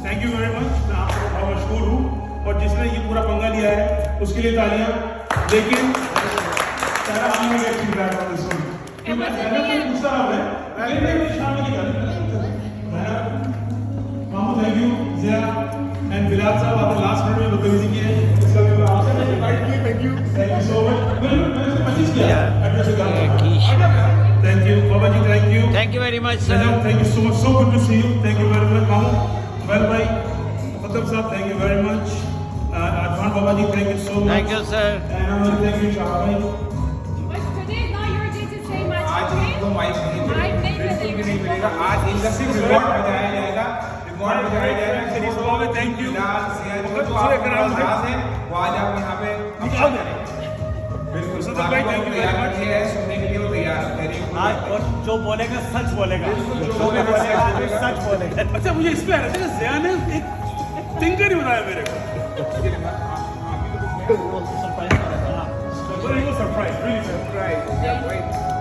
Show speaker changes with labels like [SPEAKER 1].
[SPEAKER 1] Thank you very much. मैं आपको बहुत मशहूर हूँ और जिसने ये पूरा पंगा लिया है उसके लिए तालियां। लेकिन सारा आपने gate feedback on this one क्योंकि मैं पूछता रहा है मैं शामिल नहीं कर मामू। Thank you Zia and Bilal साहब, आपने लास्ट मिनट में बदतमीजी की है, इसका भी मैं आपसे थैंक यू सो मच। मैंने 25 किया एड्रेस का। थैंक यू बाबा जी, thank you
[SPEAKER 2] very much sir.
[SPEAKER 1] Thank you so much, so good to see you. Thank you very much मामू, वेल भाई, मुकद्दम साहब thank you very much. Arfan बाबा जी thank you so much.
[SPEAKER 2] Thank you sir.
[SPEAKER 1] And thank you Shah भाई।
[SPEAKER 3] आज तो mic नहीं मिलेगा। आज इंडस्ट्री रिकॉर्ड बजाया जाएगा, रिकॉर्ड बजाया जाएगा।
[SPEAKER 1] Thank you.
[SPEAKER 3] वो आज आप यहाँ पे बिल्कुल है, सुनने के लिए वो तैयार है।
[SPEAKER 4] आज और जो बोलेगा सच बोलेगा, जो भी बोलेगा सच बोलेगा।
[SPEAKER 1] अच्छा मुझे इस पे आ रहा था ज़िया ने एक थिंकर ही बताया मेरे को। Surprise, really surprise.